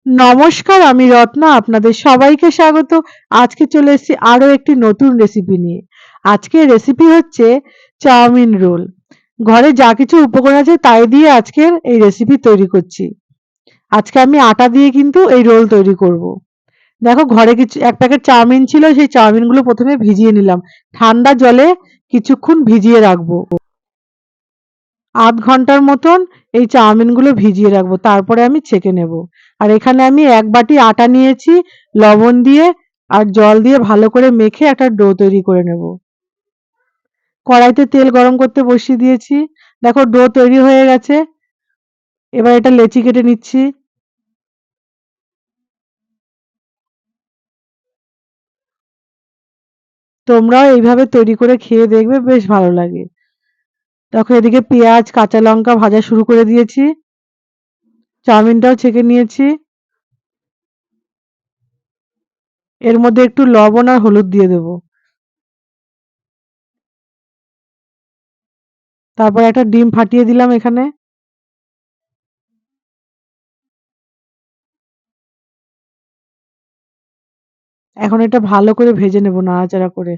নমস্কার, আমি রত্না। আপনাদের সবাইকে স্বাগত। আজকে চলে এসেছি আরো একটি নতুন রেসিপি নিয়ে। আজকের রেসিপি হচ্ছে চাউমিন রোল। ঘরে যা কিছু উপকরণ আছে তাই দিয়ে আজকের এই রেসিপি তৈরি করছি। আজকে আমি আটা দিয়ে কিন্তু এই রোল তৈরি করব। দেখো, ঘরে কিছু এক প্যাকেট চাউমিন ছিল, সেই চাউমিনগুলো প্রথমে ভিজিয়ে নিলাম। ঠান্ডা জলে কিছুক্ষণ ভিজিয়ে রাখবো। আধ ঘন্টার মতন এই চাউমিনগুলো ভিজিয়ে রাখবো, তারপরে আমি ছেঁকে নেব। আর এখানে আমি ১ বাটি আটা নিয়েছি, লবণ দিয়ে আর জল দিয়ে ভালো করে মেখে একটা ডো তৈরি করে নেব। কড়াইতে তেল গরম করতে বসিয়ে দিয়েছি। দেখো, ডো তৈরি হয়ে গেছে। এবার এটা লেচি কেটে নিচ্ছি। তোমরাও এইভাবে তৈরি করে খেয়ে দেখবে, বেশ ভালো লাগে। দেখো, এদিকে পেঁয়াজ, কাঁচা লঙ্কা ভাজা শুরু করে দিয়েছি। চাউমিনটাও ছেঁকে নিয়েছি। এর মধ্যে একটু লবণ আর হলুদ দিয়ে দেবো। তারপর একটা ডিম ফাটিয়ে দিলাম এখানে। এখন এটা ভালো করে ভেজে নেব নাড়াচাড়া করে।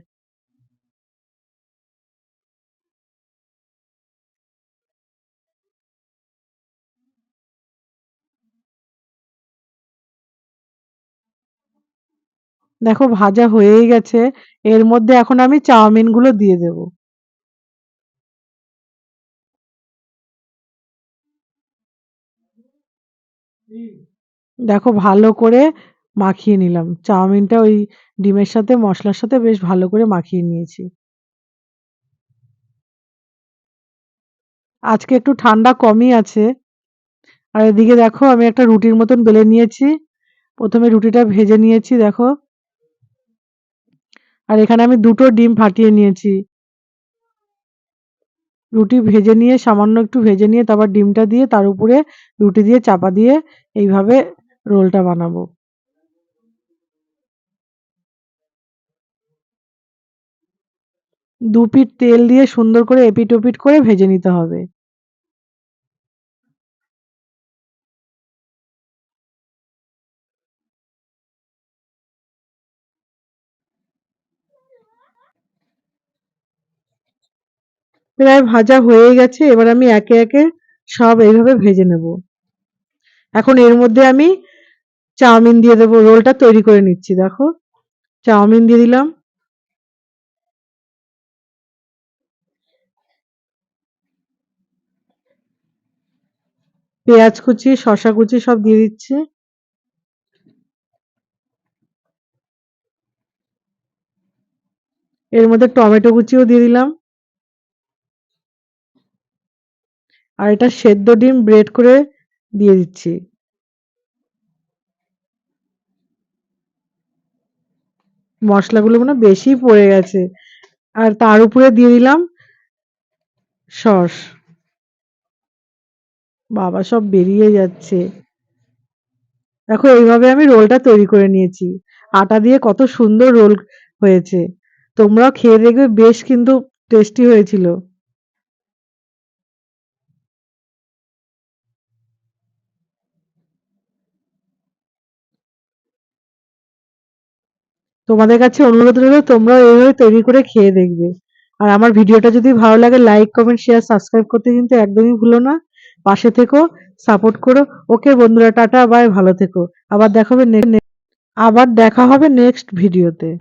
দেখো, ভাজা হয়েই গেছে। এর মধ্যে এখন আমি চাউমিনগুলো দিয়ে দেব। দেখো, ভালো করে মাখিয়ে নিলাম। চাউমিনটা ওই ডিমের সাথে মসলার সাথে বেশ ভালো করে মাখিয়ে নিয়েছি। আজকে একটু ঠান্ডা কমই আছে। আর এদিকে দেখো, আমি একটা রুটির মতন বেলে নিয়েছি। প্রথমে রুটিটা ভেজে নিয়েছি দেখো। আর এখানে আমি ২ টো ডিম ফাটিয়ে নিয়েছি। রুটি ভেজে নিয়ে, সামান্য একটু ভেজে নিয়ে তারপর ডিমটা দিয়ে তার উপরে রুটি দিয়ে চাপা দিয়ে এইভাবে রোলটা বানাবো। ২ পিঠ তেল দিয়ে সুন্দর করে এপিঠ-ওপিঠ করে ভেজে নিতে হবে। প্রায় ভাজা হয়ে গেছে। এবার আমি একে, একে সব এইভাবে ভেজে নেব। এখন এর মধ্যে আমি চাউমিন দিয়ে দেবো। রোলটা তৈরি করে নিচ্ছি দেখো। চাউমিন দিয়ে দিলাম। পেঁয়াজ কুচি, শসা কুচি সব দিয়ে দিচ্ছি। এর মধ্যে টমেটো কুচিও দিয়ে দিলাম। আর এটা সেদ্ধ ডিম ব্রেড করে দিয়ে দিচ্ছি। মসলাগুলো মনে হয় বেশিই পড়ে গেছে। আর তার উপরে দিয়ে দিলাম সস। বাবা, সব বেরিয়ে যাচ্ছে। দেখো, এইভাবে আমি রোলটা তৈরি করে নিয়েছি। আটা দিয়ে কত সুন্দর রোল হয়েছে। তোমরাও খেয়ে দেখবে, বেশ কিন্তু টেস্টি হয়েছিল। তোমাদের কাছে অনুরোধ রইলো, তোমরাও এইভাবে তৈরি করে খেয়ে দেখবে। আর আমার ভিডিওটা যদি ভালো লাগে, লাইক, কমেন্ট, শেয়ার, সাবস্ক্রাইব করতে কিন্তু একদমই ভুলো না। পাশে থেকো, সাপোর্ট করো। ওকে বন্ধুরা, টাটা, বাই, ভালো থেকো। আবার দেখা হবে নেক্সট ভিডিওতে।